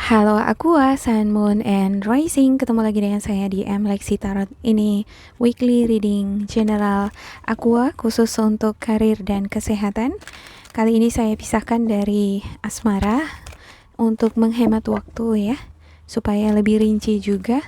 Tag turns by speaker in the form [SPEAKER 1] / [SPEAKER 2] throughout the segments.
[SPEAKER 1] Halo Aqua, Sun, Moon, and Rising. Ketemu lagi dengan saya di Lexi Tarot. Ini weekly reading general Aqua khusus untuk karir dan kesehatan. Kali ini saya pisahkan dari asmara untuk menghemat waktu ya, supaya lebih rinci juga,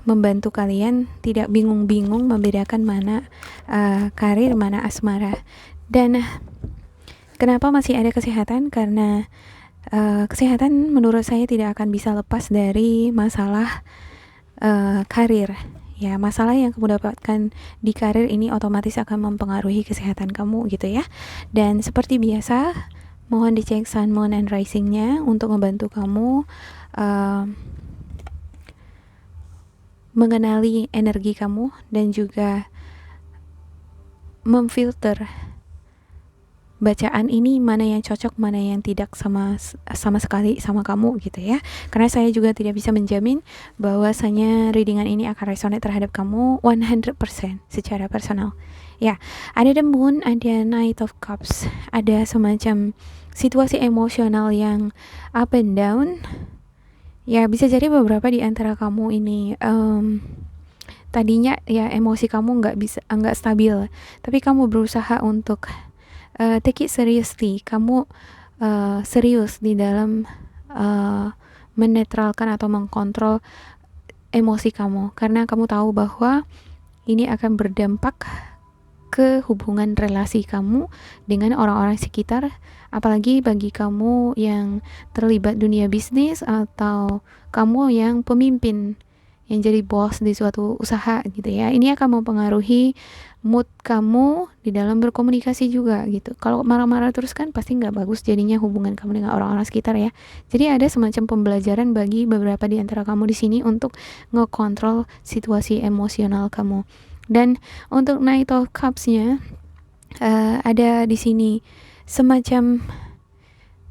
[SPEAKER 1] membantu kalian tidak bingung-bingung membedakan mana karir, mana asmara. Dan kenapa masih ada kesehatan? Karena kesehatan menurut saya tidak akan bisa lepas dari masalah karir. Ya, masalah yang kamu dapatkan di karir ini otomatis akan mempengaruhi kesehatan kamu gitu ya. Dan seperti biasa, mohon dicek Sun, Moon, and Rising-nya untuk membantu kamu mengenali energi kamu dan juga memfilter bacaan ini mana yang cocok, mana yang tidak sama sekali sama kamu gitu ya. Karena saya juga tidak bisa menjamin bahwasanya readingan ini akan resonate terhadap kamu 100% secara personal. Ya, ada the moon, ada Knight of Cups, ada semacam situasi emosional yang up and down. Ya, bisa jadi beberapa di antara kamu ini tadinya ya emosi kamu nggak stabil, tapi kamu berusaha untuk take it seriously. Kamu serius di dalam menetralkan atau mengkontrol emosi kamu, karena kamu tahu bahwa ini akan berdampak ke hubungan relasi kamu dengan orang-orang sekitar, apalagi bagi kamu yang terlibat dunia bisnis atau kamu yang pemimpin, yang jadi bos di suatu usaha gitu ya. Ini akan mempengaruhi mood kamu di dalam berkomunikasi juga gitu. Kalau marah-marah terus kan pasti nggak bagus jadinya hubungan kamu dengan orang-orang sekitar ya. Jadi ada semacam pembelajaran bagi beberapa di antara kamu di sini untuk ngekontrol situasi emosional kamu. Dan untuk Knight of Cups-nya ada di sini semacam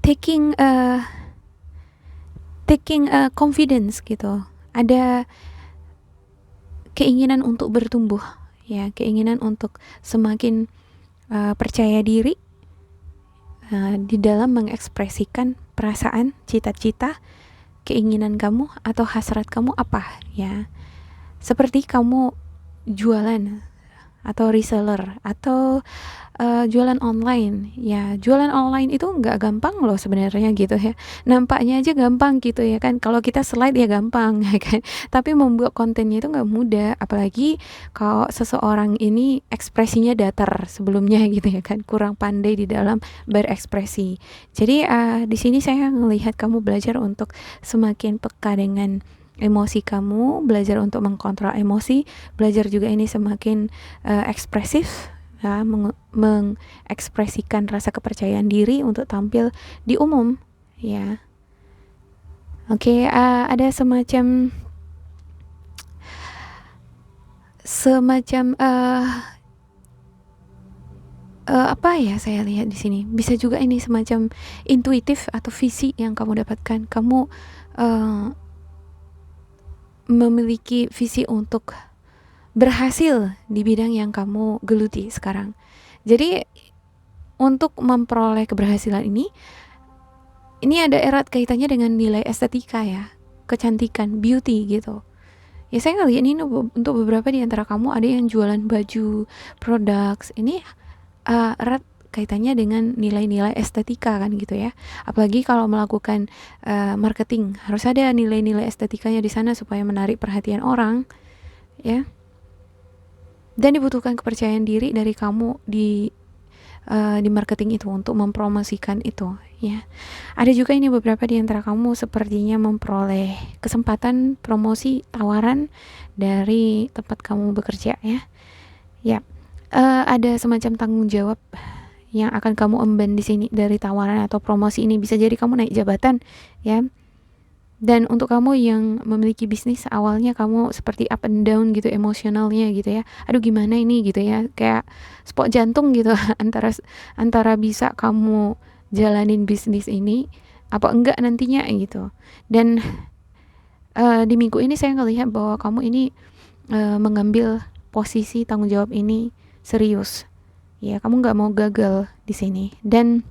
[SPEAKER 1] taking confidence gitu. Ada keinginan untuk bertumbuh ya, keinginan untuk semakin percaya diri di dalam mengekspresikan perasaan, cita-cita, keinginan kamu atau hasrat kamu apa ya. Seperti kamu jualan atau reseller atau jualan online ya. Jualan online itu nggak gampang loh sebenarnya gitu ya, nampaknya aja gampang gitu ya kan, kalau kita slide ya gampang ya kan, tapi membuat kontennya itu nggak mudah, apalagi kalau seseorang ini ekspresinya datar sebelumnya gitu ya kan, kurang pandai di dalam berekspresi. Jadi di sini saya melihat kamu belajar untuk semakin peka dengan emosi kamu, belajar untuk mengkontrol emosi, belajar juga ini semakin ekspresif ya, mengekspresikan rasa kepercayaan diri untuk tampil di umum ya. Oke, ada semacam apa ya saya lihat di sini, bisa juga ini semacam intuitif atau visi yang kamu dapatkan. Kamu memiliki visi untuk berhasil di bidang yang kamu geluti sekarang. Jadi untuk memperoleh keberhasilan ini ada erat kaitannya dengan nilai estetika ya, kecantikan, beauty gitu. Ya saya ngeliat ini untuk beberapa di antara kamu ada yang jualan baju, products, ini erat kaitannya dengan nilai-nilai estetika kan gitu ya. Apalagi kalau melakukan marketing, harus ada nilai-nilai estetikanya di sana supaya menarik perhatian orang ya. Dan dibutuhkan kepercayaan diri dari kamu di marketing itu untuk mempromosikan itu ya. Ada juga ini beberapa di antara kamu sepertinya memperoleh kesempatan promosi tawaran dari tempat kamu bekerja ya. Ya, ada semacam tanggung jawab yang akan kamu emban di sini dari tawaran atau promosi ini. Bisa jadi kamu naik jabatan ya. Dan untuk kamu yang memiliki bisnis, awalnya kamu seperti up and down gitu emosionalnya gitu ya, aduh gimana ini gitu ya, kayak spot jantung gitu antara bisa kamu jalanin bisnis ini apa enggak nantinya gitu. Dan di minggu ini saya ngelihat bahwa kamu ini mengambil posisi tanggung jawab ini serius ya, kamu nggak mau gagal di sini. Dan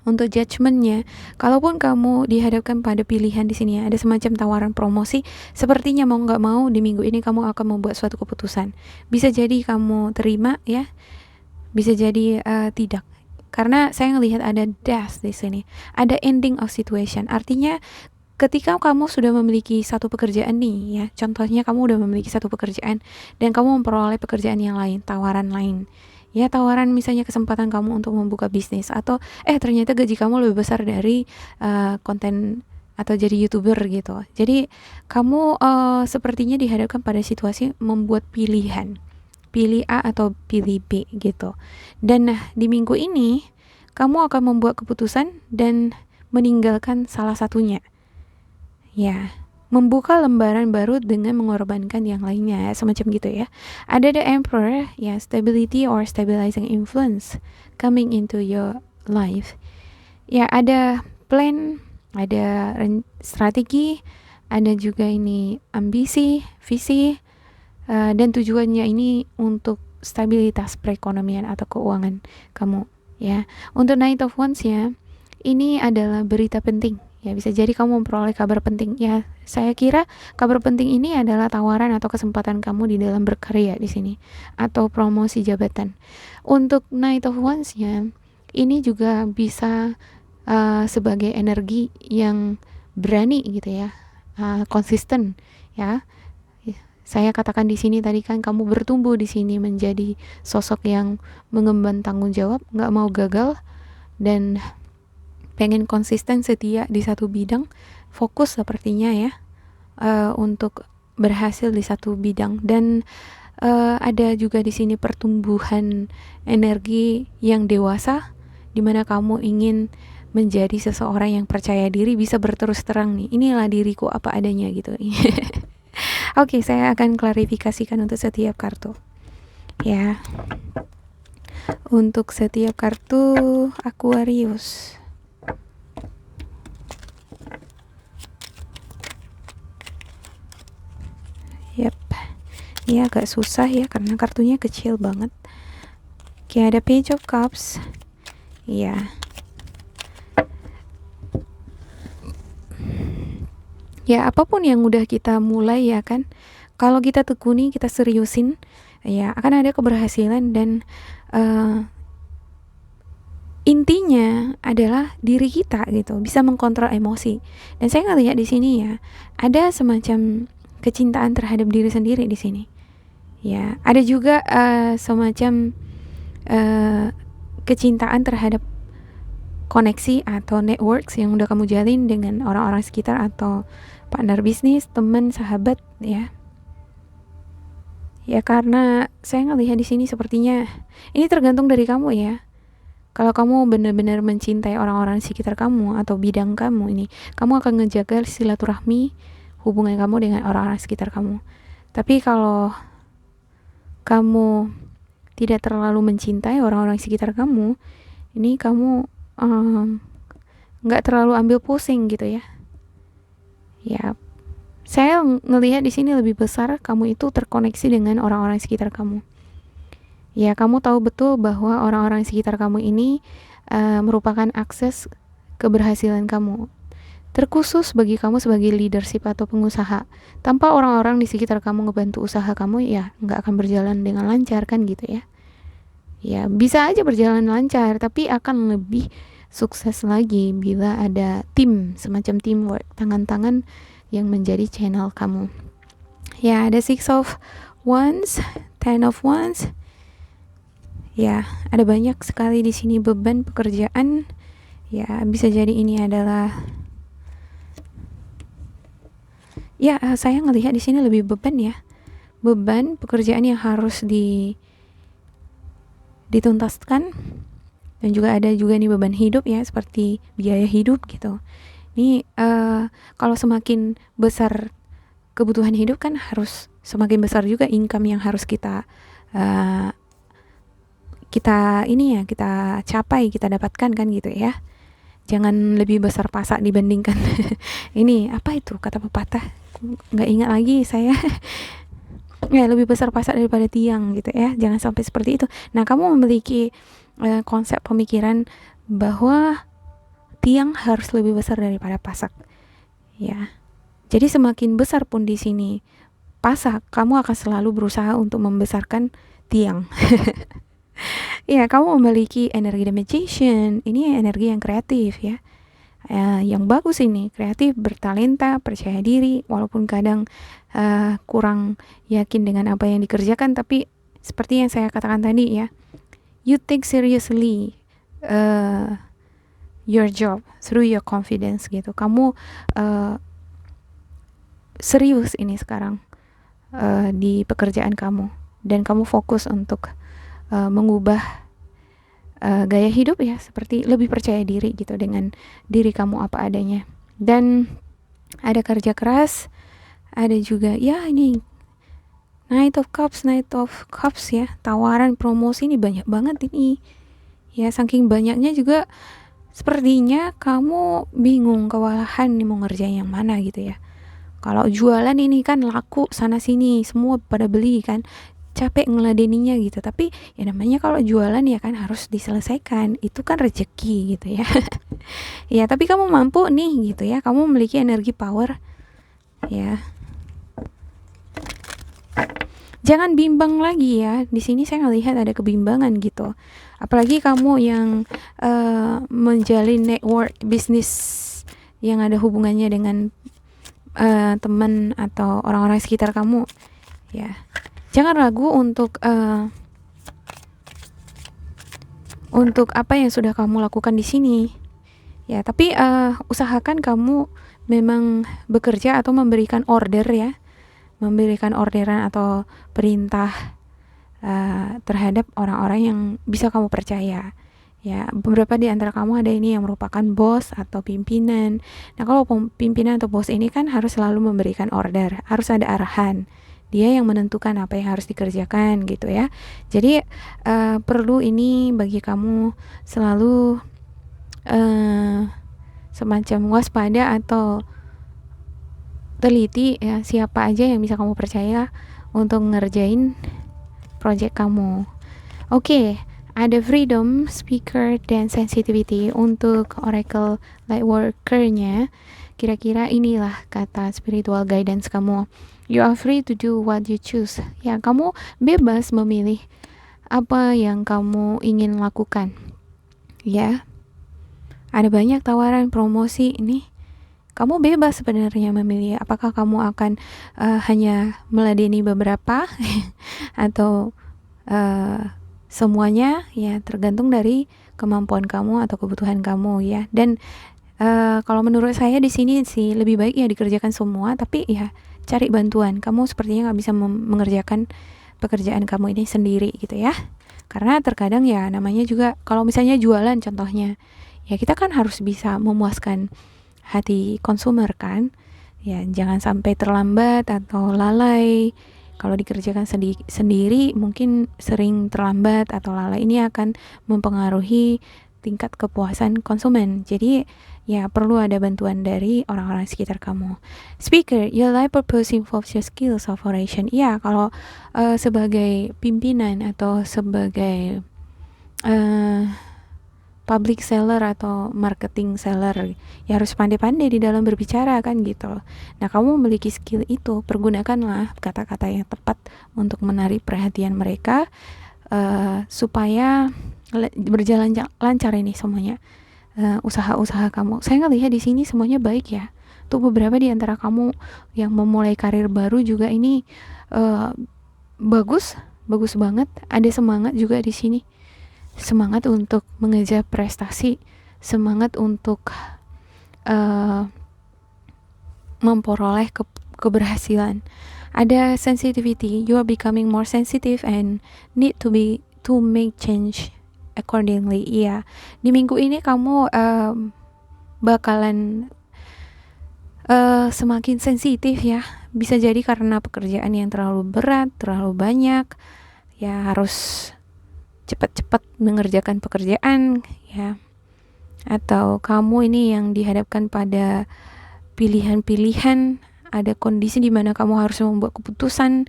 [SPEAKER 1] Untuk judgementnya, kalaupun kamu dihadapkan pada pilihan di sini ya, ada semacam tawaran promosi, sepertinya mau nggak mau di minggu ini kamu akan membuat suatu keputusan. Bisa jadi kamu terima ya, bisa jadi tidak. Karena saya ngelihat ada death di sini, ada ending of situation. Artinya ketika kamu sudah memiliki satu pekerjaan nih ya, contohnya kamu udah memiliki satu pekerjaan dan kamu memperoleh pekerjaan yang lain, tawaran lain. Ya, tawaran misalnya kesempatan kamu untuk membuka bisnis atau ternyata gaji kamu lebih besar dari konten atau jadi YouTuber gitu. Jadi kamu sepertinya dihadapkan pada situasi membuat pilihan. Pilih A atau pilih B gitu. Dan di minggu ini kamu akan membuat keputusan dan meninggalkan salah satunya. Ya, membuka lembaran baru dengan mengorbankan yang lainnya, semacam gitu ya. Ada the emperor, ya, stability or stabilizing influence coming into your life. Ya, ada plan, ada strategi, ada juga ini ambisi, visi, dan tujuannya ini untuk stabilitas perekonomian atau keuangan kamu, ya. Untuk Knight of Wands ya, ini adalah berita penting. Ya, bisa jadi kamu memperoleh kabar penting. Ya, saya kira kabar penting ini adalah tawaran atau kesempatan kamu di dalam berkarya di sini atau promosi jabatan. Untuk Knight of Wands ya, ini juga bisa sebagai energi yang berani gitu ya, konsisten ya. Saya katakan di sini tadi kan kamu bertumbuh di sini menjadi sosok yang mengemban tanggung jawab, nggak mau gagal dan pengen konsisten setia di satu bidang, fokus sepertinya ya, untuk berhasil di satu bidang. Dan ada juga di sini pertumbuhan energi yang dewasa, dimana kamu ingin menjadi seseorang yang percaya diri, bisa berterus terang nih, inilah diriku apa adanya gitu. Oke, saya akan klarifikasikan untuk setiap kartu ya. Untuk setiap kartu Aquarius, yep, ini agak susah ya karena kartunya kecil banget. Oke, ada Page of Cups ya. Ya, apapun yang udah kita mulai ya kan, kalau kita tekuni, kita seriusin, ya akan ada keberhasilan. Dan intinya adalah diri kita gitu, bisa mengkontrol emosi. Dan saya ngelihat di sini ya, ada semacam kecintaan terhadap diri sendiri di sini. Ya, ada juga semacam kecintaan terhadap koneksi atau networks yang udah kamu jalin dengan orang-orang sekitar atau partner bisnis, teman, sahabat ya. Ya, karena saya ngelihat di sini sepertinya ini tergantung dari kamu ya. Kalau kamu benar-benar mencintai orang-orang sekitar kamu atau bidang kamu ini, kamu akan ngejaga silaturahmi hubungan kamu dengan orang-orang sekitar kamu. Tapi kalau kamu tidak terlalu mencintai orang-orang sekitar kamu, ini kamu nggak terlalu ambil pusing gitu ya. Ya, saya ngelihat di sini lebih besar kamu itu terkoneksi dengan orang-orang sekitar kamu. Ya, kamu tahu betul bahwa orang-orang sekitar kamu ini merupakan akses keberhasilan kamu. Terkhusus bagi kamu sebagai leadership atau pengusaha. Tanpa orang-orang di sekitar kamu ngebantu usaha kamu, ya nggak akan berjalan dengan lancar kan gitu ya. Ya, bisa aja berjalan lancar, tapi akan lebih sukses lagi bila ada tim, semacam teamwork, tangan-tangan yang menjadi channel kamu. Ya, ada Six of Wands, Ten of Wands. Ya, ada banyak sekali di sini beban pekerjaan. Ya, bisa jadi ini adalah, ya saya ngelihat di sini lebih beban ya. Beban pekerjaan yang harus dituntaskan. Dan juga ada juga nih beban hidup ya, seperti biaya hidup gitu. Ini kalau semakin besar kebutuhan hidup kan harus semakin besar juga income yang harus kita capai, kita dapatkan kan gitu ya. Jangan lebih besar pasak dibandingkan ini apa itu kata pepatah, nggak ingat lagi saya. Ya, lebih besar pasak daripada tiang gitu ya, jangan sampai seperti itu. Nah, kamu memiliki konsep pemikiran bahwa tiang harus lebih besar daripada pasak, ya. Jadi semakin besar pun di sini pasak, kamu akan selalu berusaha untuk membesarkan tiang. Ya, kamu memiliki energi the magician. Ini energi yang kreatif, ya. Yang bagus ini, kreatif, bertalenta, percaya diri, walaupun kadang kurang yakin dengan apa yang dikerjakan, tapi seperti yang saya katakan tadi, ya, you take seriously your job through your confidence gitu. Kamu serius ini sekarang di pekerjaan kamu, dan kamu fokus untuk mengubah gaya hidup, ya, seperti lebih percaya diri gitu dengan diri kamu apa adanya. Dan ada kerja keras, ada juga, ya, ini Knight of Cups, ya, tawaran promosi ini banyak banget ini, ya. Saking banyaknya juga sepertinya kamu bingung, kewalahan nih mau ngerjain yang mana gitu, ya. Kalau jualan ini kan laku sana sini, semua pada beli kan, capek ngeladeninya gitu. Tapi ya namanya kalau jualan ya kan harus diselesaikan, itu kan rezeki gitu, ya. Ya, tapi kamu mampu nih gitu, ya, kamu memiliki energi power, ya. Jangan bimbang lagi, ya. Di sini saya ngelihat ada kebimbangan gitu. Apalagi kamu yang menjalin network bisnis yang ada hubungannya dengan teman atau orang-orang sekitar kamu, ya. Jangan ragu untuk apa yang sudah kamu lakukan di sini, ya. Tapi usahakan kamu memang bekerja atau memberikan order, ya, memberikan orderan atau perintah terhadap orang-orang yang bisa kamu percaya, ya. Beberapa di antara kamu ada ini yang merupakan bos atau pimpinan. Nah, kalau pimpinan atau bos ini kan harus selalu memberikan order, harus ada arahan. Dia yang menentukan apa yang harus dikerjakan gitu, ya. Jadi perlu ini bagi kamu selalu semacam waspada atau teliti, ya, siapa aja yang bisa kamu percaya untuk ngerjain project kamu. Oke, ada freedom, speaker, dan sensitivity. Untuk oracle light worker-nya, kira-kira inilah kata spiritual guidance kamu. You are free to do what you choose. Ya, kamu bebas memilih apa yang kamu ingin lakukan, ya. Ada banyak tawaran promosi ini. Kamu bebas sebenarnya memilih apakah kamu akan hanya meladeni beberapa atau semuanya, ya, tergantung dari kemampuan kamu atau kebutuhan kamu, ya. Dan kalau menurut saya di sini sih lebih baik ya dikerjakan semua, tapi ya cari bantuan. Kamu sepertinya nggak bisa mengerjakan pekerjaan kamu ini sendiri gitu, ya. Karena terkadang ya namanya juga kalau misalnya jualan contohnya, ya kita kan harus bisa memuaskan hati konsumer kan, ya. Jangan sampai terlambat atau lalai. Kalau dikerjakan sendiri mungkin sering terlambat atau lalai, ini akan mempengaruhi tingkat kepuasan konsumen. Jadi ya perlu ada bantuan dari orang-orang sekitar kamu. Speaker, your life purpose involves your skills of oration. Ya, kalau sebagai pimpinan atau sebagai public seller atau marketing seller, ya harus pandai-pandai di dalam berbicara kan gitu. Nah, kamu memiliki skill itu, pergunakanlah kata-kata yang tepat untuk menarik perhatian mereka supaya berjalan lancar ini semuanya. Usaha-usaha kamu. Saya ngelihat di sini semuanya baik, ya. Untuk beberapa di antara kamu yang memulai karir baru juga ini bagus banget. Ada semangat juga di sini. Semangat untuk mengejar prestasi, semangat untuk memperoleh keberhasilan. Ada sensitivity, you are becoming more sensitive and need to make change accordingly. Iya, di minggu ini kamu bakalan semakin sensitif, ya. Bisa jadi karena pekerjaan yang terlalu berat, terlalu banyak, ya harus cepat-cepat mengerjakan pekerjaan, ya. Atau kamu ini yang dihadapkan pada pilihan-pilihan, ada kondisi di mana kamu harus membuat keputusan,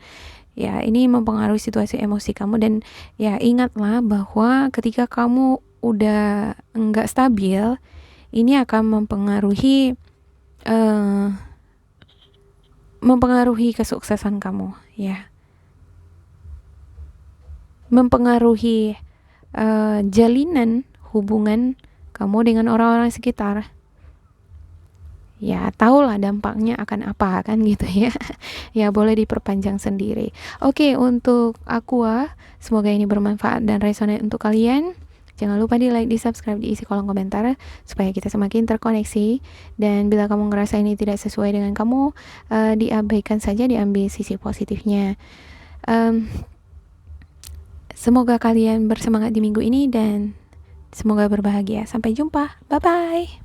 [SPEAKER 1] ya. Ini mempengaruhi situasi emosi kamu. Dan ya ingatlah bahwa ketika kamu udah enggak stabil, ini akan mempengaruhi kesuksesan kamu, ya, mempengaruhi jalinan hubungan kamu dengan orang-orang sekitar. Ya, tahulah dampaknya akan apa kan gitu ya. Ya, boleh diperpanjang sendiri. Oke, untuk Aqua, semoga ini bermanfaat dan resonate untuk kalian. Jangan lupa di like, di subscribe, diisi kolom komentar supaya kita semakin terkoneksi. Dan bila kamu ngerasa ini tidak sesuai dengan kamu, diabaikan saja, diambil sisi positifnya. Semoga kalian bersemangat di minggu ini dan semoga berbahagia. Sampai jumpa. Bye-bye.